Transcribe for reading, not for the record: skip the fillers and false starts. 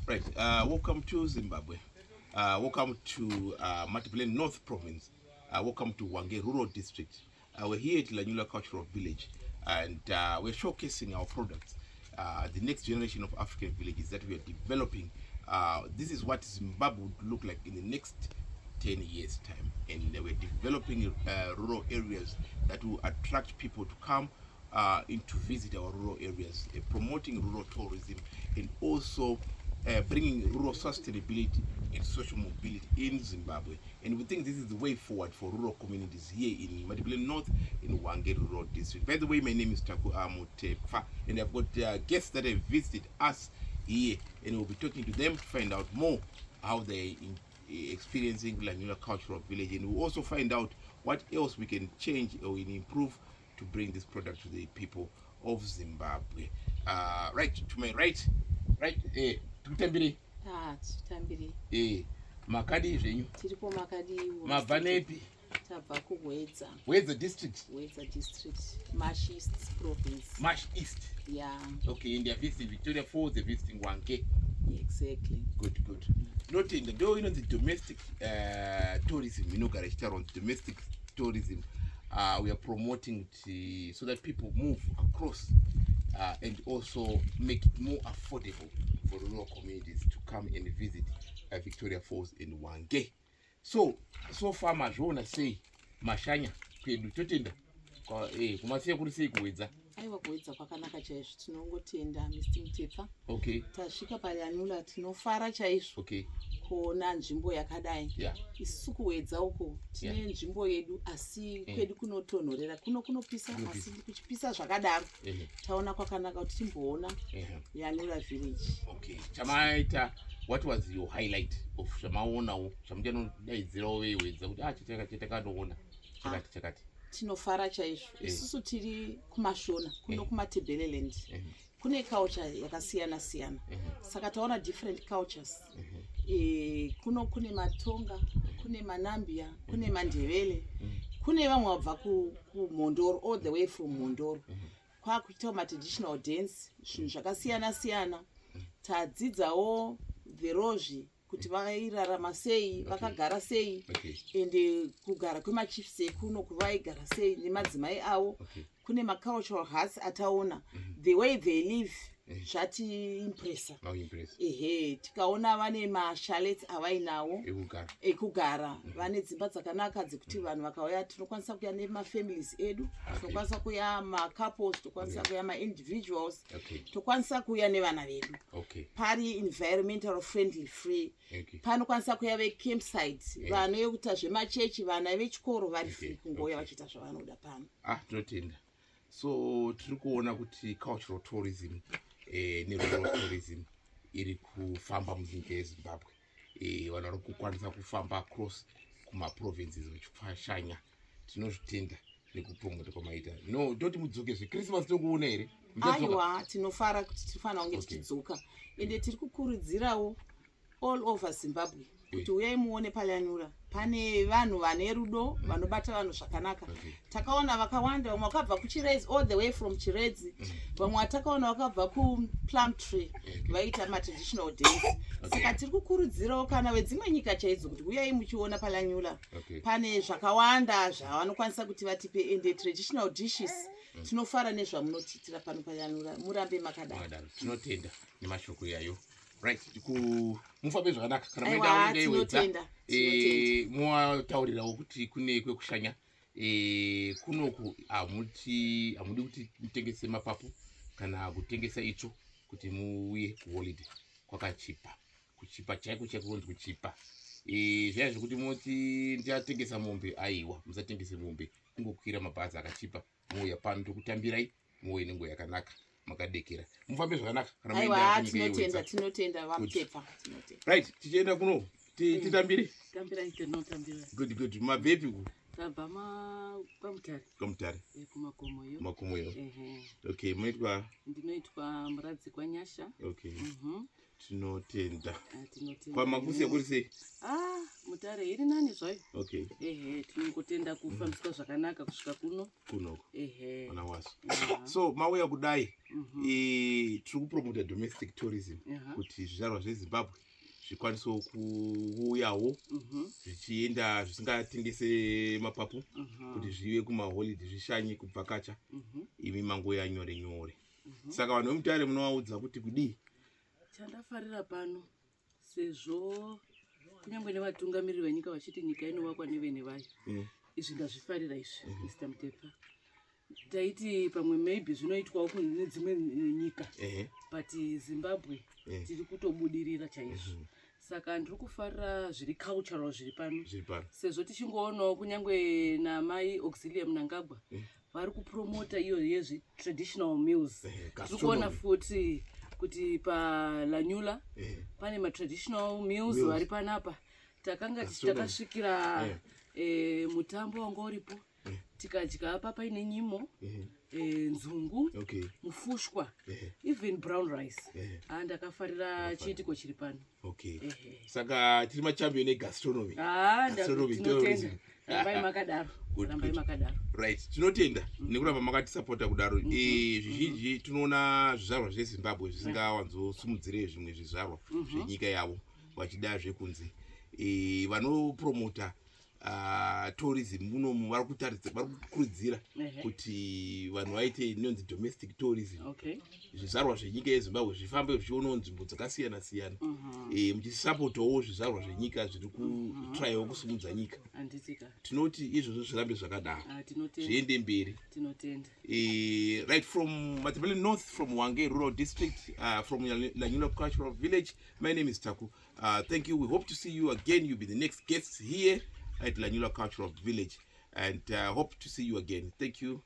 Right. Welcome to Zimbabwe. Welcome to Matabeleland North Province. Welcome to Hwange Rural District. We're here at Lanyula Cultural Village, and we're showcasing our products. The next generation of African villages that we are developing. This is what Zimbabwe would look like in the next 10 years' time. And we're developing rural areas that will attract people to come in to visit our rural areas, promoting rural tourism, and also bringing rural sustainability and social mobility in Zimbabwe. And we think this is the way forward for rural communities here in Matabeleland North, in Hwange Rural District. By the way, my name is Taku Amutefa, and I've got guests that have visited us here, and we'll be talking to them to find out more how they're experiencing Lanyula Cultural Village, and we'll also find out what else we can change or improve to bring this product to the people of Zimbabwe. Right, to my right, tutambiri. Tutambiri. Makadi zvenyu. Tiripo Makadi. Mabva nepi? Tabva kuHwedza. Hwedza district. Hwedza district. Marsh East province. Marsh East. Yeah. Okay, and they're visiting Victoria Falls, they're visiting Hwange. Exactly. Good. Not in the the domestic tourism, domestic tourism. We are promoting it so that people move across and also make it more affordable for rural communities to come and visit Victoria Falls in Hwange. So far mazvona sei mashanya kwedu totenda kumasiya kuri sei kuHwedza. Aiwa kuHwedza kwakanaka chaizvo, tinongotenda Mr. Mutefa. Okay. Tasvika paLanyula tinofara chaizvo. Okay. Kuona nzvimbo yakadai. Yeah. Isusu kuHwedza uko tine nzvimbo yedu asi kwedu kunotonhorera kunopisa asi kuchipisa zvakadaro. Taona kwakanaka kuti timboona Lanyula village. Okay. Chamaita, what was your highlight of chamaonawo chamuchanodaidzirawo veHwedza kuti chatakanoona chakati tinofara chaizvo. Isusu tiri kumashona kuno kuMatabeleland. Kune culture yakasiyana siyana. Saka taona different cultures. Kuno kune Matonga, kune Manambia, kune Mandebele, kune vamwe vabva kuMhondoro, all the way from Mhondoro. Kwakuitawo traditional dance, zvinhu zvakasiyana siyana. Tadzidzawo verozhi kuti vairarama sei, vakagara sei, ende kugara kwemachiefs ekuno kuvaigara sei nemadzimai avo. Kune macultural huts ataona, the way they live zvati impressa. Tikaona vane machalets avainawo ekugara, vane dzimba dzakanaka dzekuti vanhu vakauya tinokwanisa kuya nemafamilies edu, tinokwanisa kuya macouples, tinokwanisa kuya maindividuals, tinokwanisa kuya nevana vedu. Pari environmental friendly free. Panokwanisa kuya vecampsite, vana vekuita zvemachechi, vana vechikoro vari free kungoya vachiita zvavanoda pano. Tinotenda. So tiri kuona kuti cultural tourism nerural tourism iri kufamba munyika yeZimbabwe. Vanhu vari kukwanisa kufamba across kumaprovinces vachipfashanya. Tinozvitenda nekupromota kwamaita. No, toti mudzoke zveChristmas tokuona here? Aiwa, tinofara kuti tinofanira kunge tichidzoka. Ende tiri kukurudzirawo all over Zimbabwe kuti uyai muone paLanyula. Pane vanhu vane rudo, vanobata vanhu zvakanaka. Takaona vakawanda, vamwe vakabva kuChiredzi, all the way from Chiredzi. Vamwe takaona vakabva kuPlum Tree, vaita traditional dance. Saka tiri kukurudzirawo kana vedzimwe nyika chaidzo kuti uyai muchiona paLanyula. Pane zvakawanda zvavanokwanisa kuti vatipe ende traditional dishes. Tinofara nezvamunotitira pano paLanyula. Murambe makadaro. Tinotenda nemashoko yayo. Right, mufambe zvakanaka kana muenda kuHwedza. Muwataurirawo kuti kune kwekushanya kunoku hamudi kuti mutengese mapapu kana kutengesa itsvo kuti muuye kuholiday kwakachipa, kuchipa chaiko kunzi kuchipa. Zvaya zvokuti moti ndiyatengesa mombe, aiwa musatengese mombe, kungokwira mabhazi akachipa muuya pano tokutambirai muuye nenguva yakanaka makadekera. Mufambe zvakanaka kana muenda kunyika yeHwedza. Tinotenda vamutefa. Right, tichienda kuno titambire. Tambira. Good. Mabvepi ku? tabva pamutare Kamutare. kumakomoyo. Makomoyo. Okay, munoitwa? Ndinoitwa Muradzikwa Nyasha. Okay. Tinotenda. Tinotenda. Kwa magusi yakuri sei? Mutare iri nani zvayo. Okay. Tinongotenda kufambiswa zvakanaka kusvika kuno. Kunoko. Ana waso. So mauya kudai tiri kupromota domestic tourism kuti zvizvarwa zveZimbabwe zvikwanise kuuyawo zvichienda zvisingatengese mapapu kuti zvive kumaholiday zvishanye kubvakacha imi mangoya nyore nyore. Saka vanhu vemutare munovaudza kuti kudii? Chandafarira pano sezvo kunyangwe nevatungamiriri venyika vachiti nyika inovakwa nevene vayo, izvi ndazvifarira izvi Mr. Mutepa. Taiti pamwe maybe zvinoitwawo kune dzimwe nyika, but Zimbabwe tiri kutobudirira chaizvo. Saka ndiri kufarira zviri cultural zviri pano, sezvo tichingoonawo kunyangwe namai Auxiliary Mnangagwa vari kupromota iyo yezvi traditional meals. Tiri kuona futi kuti paLanyula pane ma-traditional meals vari panapa. Takanga takasvikira mutambo wanga uripo, tikadya apa paine nyimo, nzungu, mufushwa, even brown rice. Ndakafarira chiitiko chiri pano. Saka tiri machampion egastronomy. Tinotenda. Rambai makadaro. Rambai makadaro. Right, tinotenda nekuramba makatisapota kudaro. Zvizhinji tinoona zvizvarwa zveZimbabwe zvisingawanzosimudzire zvimwe zvizvarwa zvenyika yavo vachida zvekunze. Vanopromota tourism munomu vari kukurudzira kuti vanhu vaite inonzi domestic tourism. Zvizvarwa zvenyika yeZimbabwe zvifambe zvichionawo nzvimbo dzakasiyana siyana, muchisapotawo zvizvarwa zvenyika zviri kutrayawo kusumudza nyika. Tinoti izvozvo zvirambe zvakadaro, zviende mberi. Right from Matabeleland North, from Hwange Rural District, from Lanyula Cultural Village, my name is Taku. Thank you. We hope to see you again. You'll be the next guests here at Lanyula Cultural Village, and hope to see you again. Thank you.